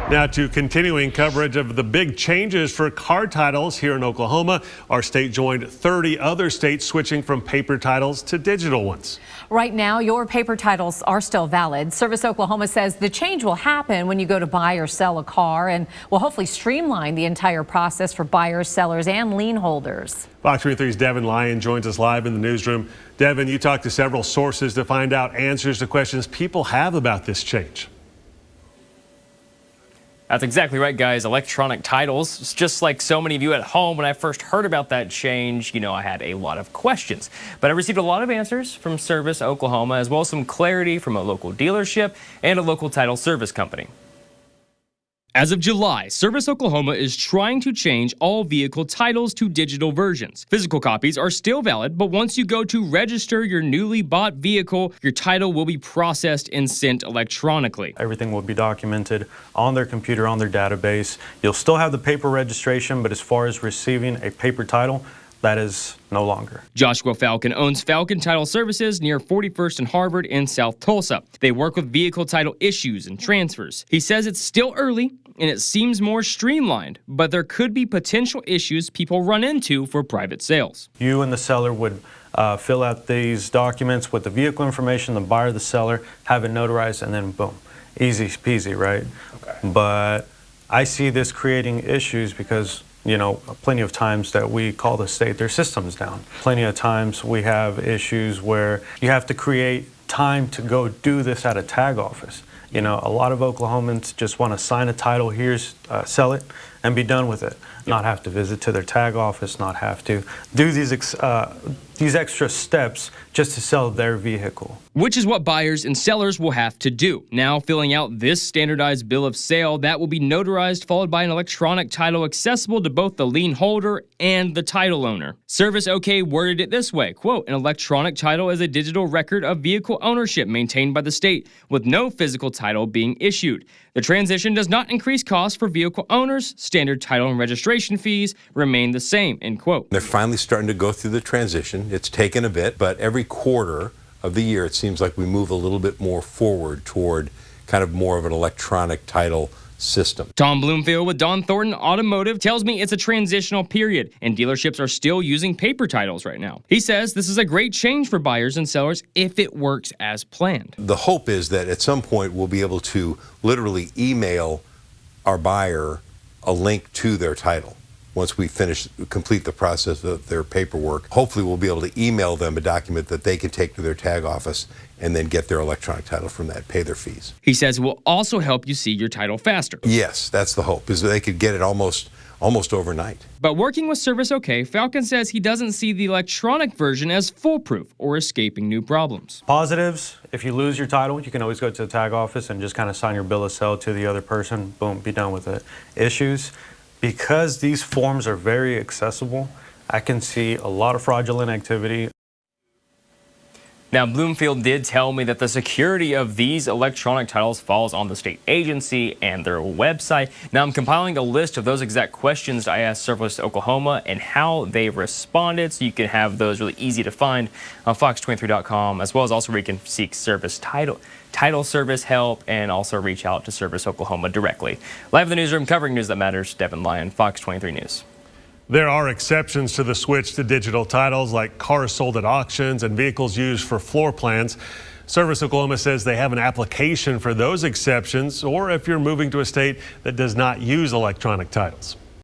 Now to continuing coverage of the big changes for car titles here in Oklahoma. Our state joined 30 other states switching from paper titles to digital ones. Right now, your paper titles are still valid. Service Oklahoma says the change will happen when you go to buy or sell a car and will hopefully streamline the entire process for buyers, sellers, and lien holders. Fox 23's Devin Lyon joins us live in the newsroom. Devin, you talked to several sources to find out answers to questions people have about this change. That's exactly right, guys. Electronic titles. It's just like so many of you at home, when I first heard about that change, I had a lot of questions. But I received a lot of answers from Service Oklahoma, as well as some clarity from a local dealership and a local title service company. As of July, Service Oklahoma is trying to change all vehicle titles to digital versions. Physical copies are still valid, but once you go to register your newly bought vehicle, your title will be processed and sent electronically. Everything will be documented on their computer, on their database. You'll still have the paper registration, but as far as receiving a paper title, that is no longer. Joshua Falcon owns Falcon Title Services near 41st and Harvard in South Tulsa. They work with vehicle title issues and transfers. He says it's still early and it seems more streamlined, but there could be potential issues people run into for private sales. You and the seller would fill out these documents with the vehicle information, the buyer, the seller, have it notarized, and then boom, easy peasy, right? Okay. But I see this creating issues because plenty of times that we call the state, their system's down. Plenty of times we have issues where you have to create time to go do this at a tag office. A lot of Oklahomans just want to sign a title, sell it, and be done with it. Not have to visit to their tag office, not have to do these extra steps just to sell their vehicle. Which is what buyers and sellers will have to do. Now filling out this standardized bill of sale that will be notarized, followed by an electronic title accessible to both the lien holder and the title owner. Service OK worded it this way, quote, "An electronic title is a digital record of vehicle ownership maintained by the state, with no physical title being issued. The transition does not increase costs for vehicle owners. Standard title and registration fees remain the same," end quote. They're finally starting to go through the transition. It's taken a bit, but every quarter of the year, it seems like we move a little bit more forward toward kind of more of an electronic title system. Tom Bloomfield with Don Thornton Automotive tells me it's a transitional period and dealerships are still using paper titles right now. He says this is a great change for buyers and sellers if it works as planned. The hope is that at some point we'll be able to literally email our buyer a link to their title. Once we complete the process of their paperwork, hopefully we'll be able to email them a document that they can take to their tag office and then get their electronic title from that, pay their fees. He says it will also help you see your title faster. Yes, that's the hope, is that they could get it almost overnight. But working with Service OK, Falcon says he doesn't see the electronic version as foolproof or escaping new problems. Positives, if you lose your title, you can always go to the tag office and just kind of sign your bill of sale to the other person, boom, be done with it. Issues, because these forms are very accessible, I can see a lot of fraudulent activity. Now, Bloomfield did tell me that the security of these electronic titles falls on the state agency and their website. Now, I'm compiling a list of those exact questions I asked Service Oklahoma and how they responded, so you can have those really easy to find on fox23.com, as well as also where you can seek service title service help and also reach out to Service Oklahoma directly. Live in the newsroom covering news that matters, Devin Lyon, Fox 23 News. There are exceptions to the switch to digital titles, like cars sold at auctions and vehicles used for floor plans. Service Oklahoma says they have an application for those exceptions, or if you're moving to a state that does not use electronic titles.